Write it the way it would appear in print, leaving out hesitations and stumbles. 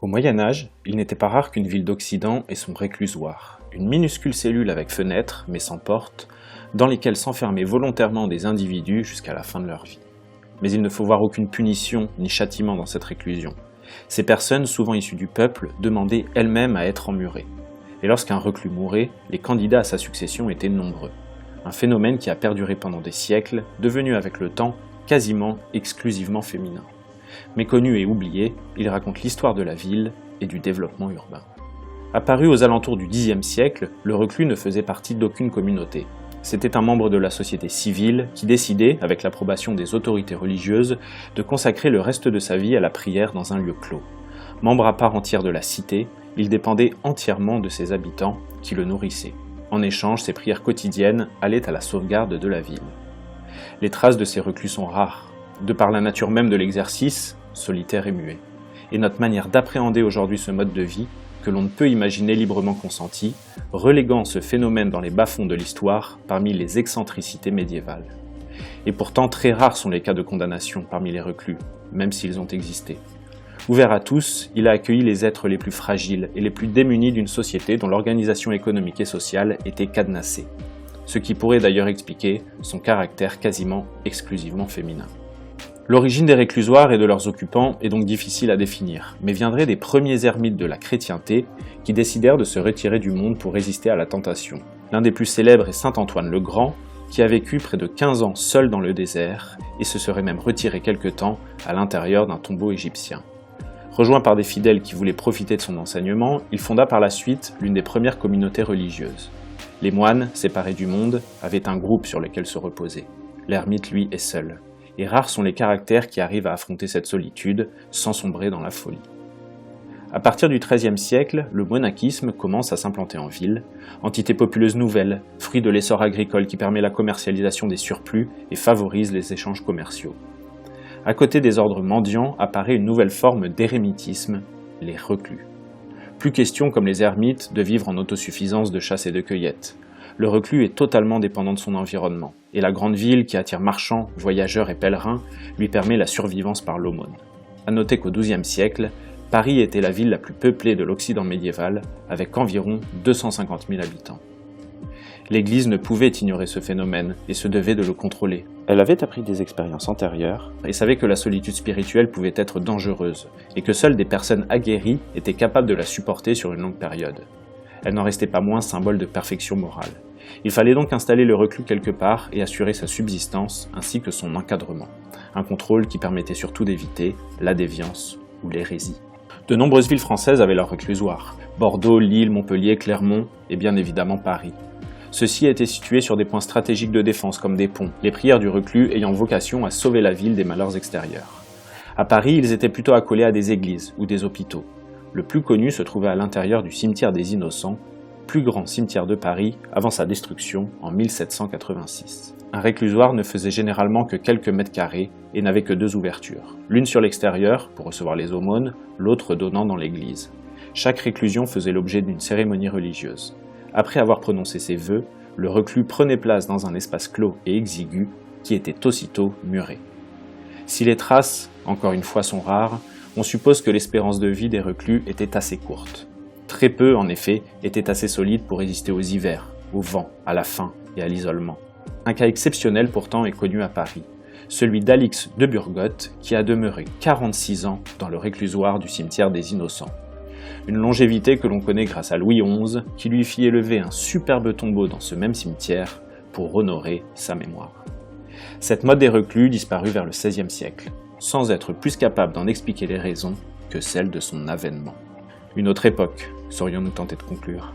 Au Moyen Âge, il n'était pas rare qu'une ville d'Occident ait son réclusoire, une minuscule cellule avec fenêtres, mais sans porte, dans lesquelles s'enfermaient volontairement des individus jusqu'à la fin de leur vie. Mais il ne faut voir aucune punition ni châtiment dans cette réclusion. Ces personnes, souvent issues du peuple, demandaient elles-mêmes à être emmurées. Et lorsqu'un reclus mourait, les candidats à sa succession étaient nombreux. Un phénomène qui a perduré pendant des siècles, devenu avec le temps quasiment exclusivement féminin. Méconnu et oublié, il raconte l'histoire de la ville et du développement urbain. Apparu aux alentours du Xe siècle, le reclus ne faisait partie d'aucune communauté. C'était un membre de la société civile qui décidait, avec l'approbation des autorités religieuses, de consacrer le reste de sa vie à la prière dans un lieu clos. Membre à part entière de la cité, il dépendait entièrement de ses habitants qui le nourrissaient. En échange, ses prières quotidiennes allaient à la sauvegarde de la ville. Les traces de ces reclus sont rares, de par la nature même de l'exercice, solitaire et muet. Et notre manière d'appréhender aujourd'hui ce mode de vie, que l'on ne peut imaginer librement consenti, reléguant ce phénomène dans les bas-fonds de l'histoire parmi les excentricités médiévales. Et pourtant, très rares sont les cas de condamnation parmi les reclus, même s'ils ont existé. Ouvert à tous, il a accueilli les êtres les plus fragiles et les plus démunis d'une société dont l'organisation économique et sociale était cadenassée. Ce qui pourrait d'ailleurs expliquer son caractère quasiment exclusivement féminin. L'origine des réclusoires et de leurs occupants est donc difficile à définir, mais viendrait des premiers ermites de la chrétienté qui décidèrent de se retirer du monde pour résister à la tentation. L'un des plus célèbres est saint Antoine le Grand, qui a vécu près de 15 ans seul dans le désert et se serait même retiré quelque temps à l'intérieur d'un tombeau égyptien. Rejoint par des fidèles qui voulaient profiter de son enseignement, il fonda par la suite l'une des premières communautés religieuses. Les moines, séparés du monde, avaient un groupe sur lequel se reposer. L'ermite, lui, est seul. Et rares sont les caractères qui arrivent à affronter cette solitude sans sombrer dans la folie. À partir du XIIIe siècle, le monachisme commence à s'implanter en ville, entité populeuse nouvelle, fruit de l'essor agricole qui permet la commercialisation des surplus et favorise les échanges commerciaux. À côté des ordres mendiants apparaît une nouvelle forme d'érémitisme, les reclus. Plus question, comme les ermites, de vivre en autosuffisance de chasse et de cueillette. Le reclus est totalement dépendant de son environnement, et la grande ville qui attire marchands, voyageurs et pèlerins lui permet la survivance par l'aumône. À noter qu'au XIIe siècle, Paris était la ville la plus peuplée de l'Occident médiéval, avec environ 250 000 habitants. L'Église ne pouvait ignorer ce phénomène et se devait de le contrôler. Elle avait appris des expériences antérieures et savait que la solitude spirituelle pouvait être dangereuse, et que seules des personnes aguerries étaient capables de la supporter sur une longue période. Elle n'en restait pas moins symbole de perfection morale. Il fallait donc installer le reclus quelque part et assurer sa subsistance ainsi que son encadrement. Un contrôle qui permettait surtout d'éviter la déviance ou l'hérésie. De nombreuses villes françaises avaient leur réclusoire. Bordeaux, Lille, Montpellier, Clermont et bien évidemment Paris. Ceux-ci étaient situés sur des points stratégiques de défense comme des ponts, les prières du reclus ayant vocation à sauver la ville des malheurs extérieurs. À Paris, ils étaient plutôt accolés à des églises ou des hôpitaux. Le plus connu se trouvait à l'intérieur du cimetière des Innocents, plus grand cimetière de Paris avant sa destruction en 1786. Un réclusoire ne faisait généralement que quelques mètres carrés et n'avait que 2 ouvertures, l'une sur l'extérieur pour recevoir les aumônes, l'autre donnant dans l'église. Chaque réclusion faisait l'objet d'une cérémonie religieuse. Après avoir prononcé ses vœux, le reclus prenait place dans un espace clos et exigu qui était aussitôt muré. Si les traces, encore une fois, sont rares, on suppose que l'espérance de vie des reclus était assez courte. Très peu, en effet, étaient assez solides pour résister aux hivers, au vent, à la faim et à l'isolement. Un cas exceptionnel pourtant est connu à Paris, celui d'Alix de Burgotte qui a demeuré 46 ans dans le réclusoire du cimetière des Innocents. Une longévité que l'on connaît grâce à Louis XI qui lui fit élever un superbe tombeau dans ce même cimetière pour honorer sa mémoire. Cette mode des reclus disparut vers le XVIe siècle, sans être plus capable d'en expliquer les raisons que celles de son avènement. Une autre époque, saurions-nous tenter de conclure.